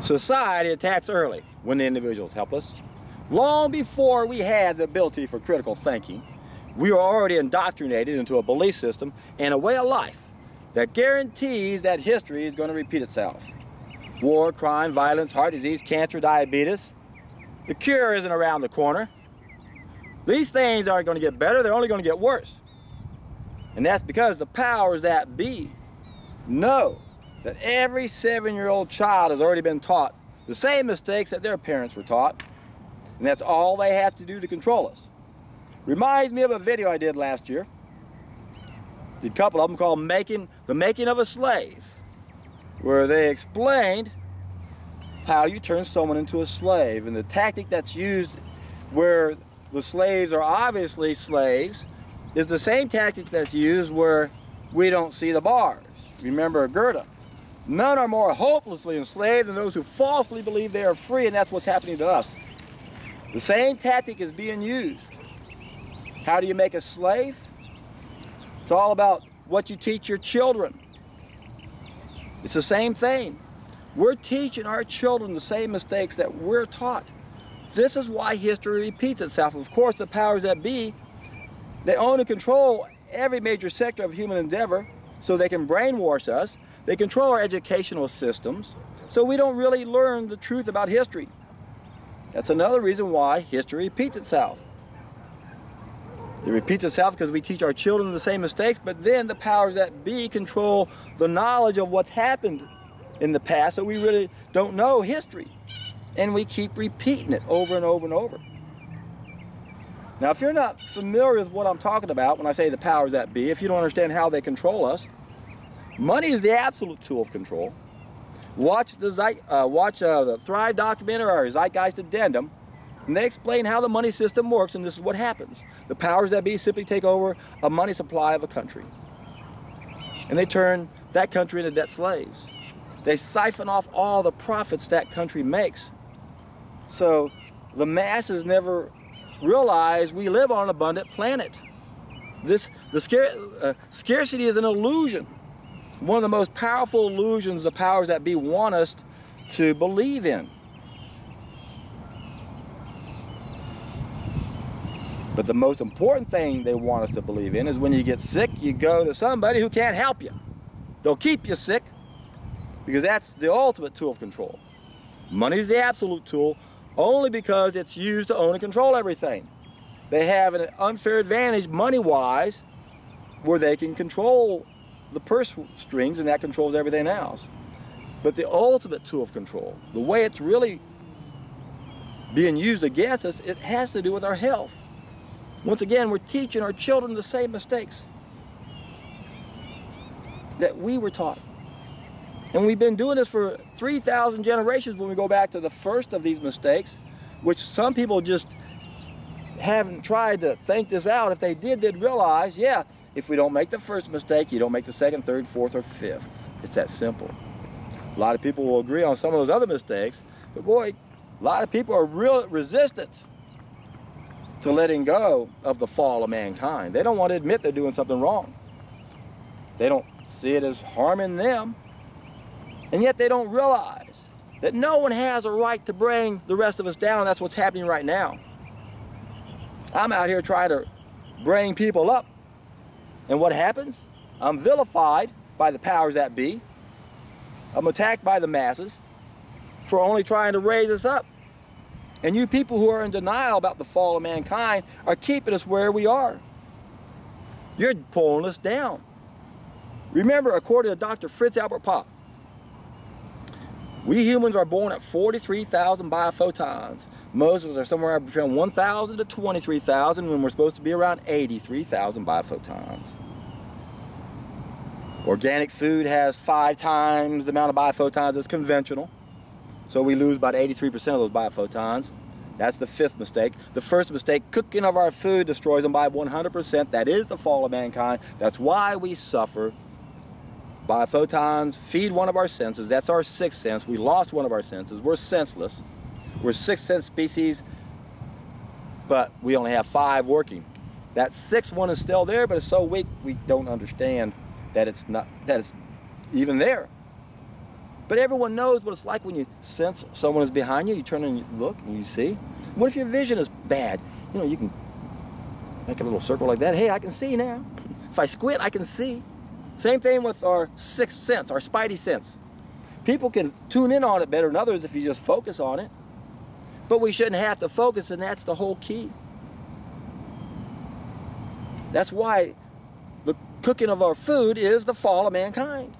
Society attacks early when the individual is helpless. Long before we had the ability for critical thinking, we were already indoctrinated into a belief system and a way of life that guarantees that history is going to repeat itself. War, crime, violence, heart disease, cancer, diabetes. The cure isn't around the corner. These things aren't going to get better, they're only going to get worse. And that's because the powers that be know that every 7-year-old child has already been taught the same mistakes that their parents were taught, and that's all they have to do to control us. Reminds me of a video I did last year. Did a couple of them called The Making of a Slave, where they explained how you turn someone into a slave, and the tactic that's used where the slaves are obviously slaves is the same tactic that's used where we don't see the bars. Remember Goethe. None are more hopelessly enslaved than those who falsely believe they are free, and that's what's happening to us. The same tactic is being used. How do you make a slave? It's all about what you teach your children. It's the same thing. We're teaching our children the same mistakes that we're taught. This is why history repeats itself. Of course, the powers that be, they own and control every major sector of human endeavor so they can brainwash us. They control our educational systems so we don't really learn the truth about history. That's another reason why history repeats itself. It repeats itself because we teach our children the same mistakes, but then the powers that be control the knowledge of what's happened in the past, so we really don't know history. And we keep repeating it over and over and over. Now, if you're not familiar with what I'm talking about when I say the powers that be, if you don't understand how they control us, money is the absolute tool of control. Watch the Thrive documentary or Zeitgeist Addendum, and they explain how the money system works, and this is what happens. The powers that be simply take over a money supply of a country, and they turn that country into debt slaves. They siphon off all the profits that country makes. So the masses never realize we live on an abundant planet. The scarcity is an illusion. One of the most powerful illusions the powers that be want us to believe in. But the most important thing they want us to believe in is when you get sick, you go to somebody who can't help you. They'll keep you sick because that's the ultimate tool of control. Money is the absolute tool only because it's used to own and control everything. They have an unfair advantage money-wise where they can control the purse strings, and that controls everything else. But the ultimate tool of control, the way it's really being used against us, it has to do with our health. Once again, we're teaching our children the same mistakes that we were taught. And we've been doing this for 3,000 generations when we go back to the first of these mistakes, which some people just haven't tried to think this out. If they did, they'd realize, yeah, if we don't make the first mistake, you don't make the second, third, fourth, or fifth. It's that simple. A lot of people will agree on some of those other mistakes, but boy, a lot of people are real resistant to letting go of the fall of mankind. They don't want to admit they're doing something wrong. They don't see it as harming them. And yet they don't realize that no one has a right to bring the rest of us down. And that's what's happening right now. I'm out here trying to bring people up. And what happens? I'm vilified by the powers that be. I'm attacked by the masses for only trying to raise us up. And you people who are in denial about the fall of mankind are keeping us where we are. You're pulling us down. Remember, according to Dr. Fritz Albert Popp, we humans are born at 43,000 biophotons. Most of us are somewhere between 1,000 to 23,000 when we're supposed to be around 83,000 biophotons. Organic food has 5 times the amount of biophotons as conventional. So we lose about 83% of those biophotons. That's the 5th mistake. The first mistake, cooking of our food destroys them by 100%. That is the fall of mankind. That's why we suffer. Biophotons feed one of our senses. That's our 6th sense. We lost one of our senses. We're senseless. We're a 6th sense species, but we only have 5 working. That 6th one is still there, but it's so weak we don't understand that it's even there. But everyone knows what it's like when you sense someone is behind you. You turn and you look and you see. What if your vision is bad? You know, you can make a little circle like that. Hey, I can see now. If I squint, I can see. Same thing with our sixth sense, our spidey sense. People can tune in on it better than others if you just focus on it. But we shouldn't have to focus, and that's the whole key. That's why the cooking of our food is the fall of mankind.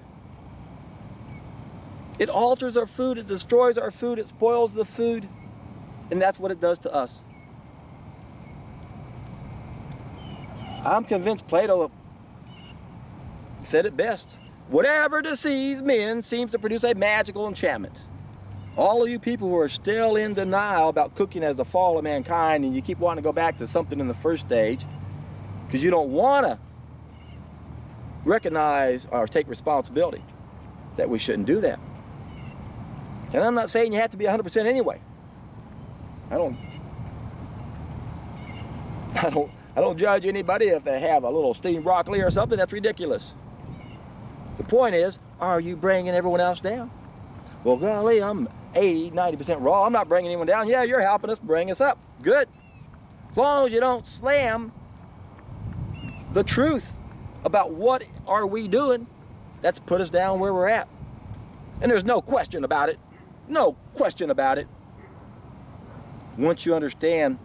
It alters our food, it destroys our food, it spoils the food, and that's what it does to us. I'm convinced Plato said it best. Whatever deceives men seems to produce a magical enchantment. All of you people who are still in denial about cooking as the fall of mankind, and you keep wanting to go back to something in the first stage because you don't want to recognize or take responsibility that we shouldn't do that. And I'm not saying you have to be 100% anyway. I don't judge anybody if they have a little steamed broccoli or something. That's ridiculous. The point is, are you bringing everyone else down? Well, golly, I'm 80, 90% raw. I'm not bringing anyone down. Yeah, you're helping us bring us up. Good. As long as you don't slam the truth about what are we doing, that's put us down where we're at. And there's no question about it. No question about it. Once you understand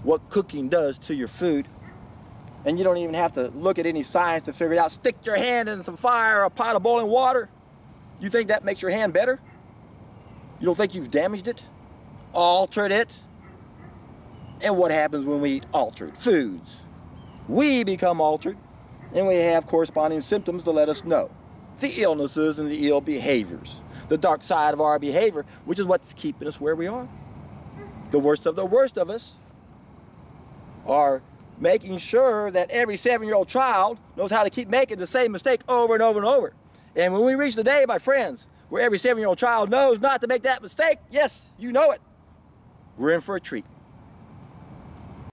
what cooking does to your food, and you don't even have to look at any science to figure it out. Stick your hand in some fire or a pot of boiling water. You think that makes your hand better? You don't think you've damaged it? Altered it? And what happens when we eat altered foods? We become altered, and we have corresponding symptoms to let us know the illnesses and the ill behaviors, the dark side of our behavior, which is what's keeping us where we are. The worst of us are making sure that every 7-year-old child knows how to keep making the same mistake over and over and over. And when we reach the day, my friends, where every 7-year-old child knows not to make that mistake, yes, you know it, we're in for a treat.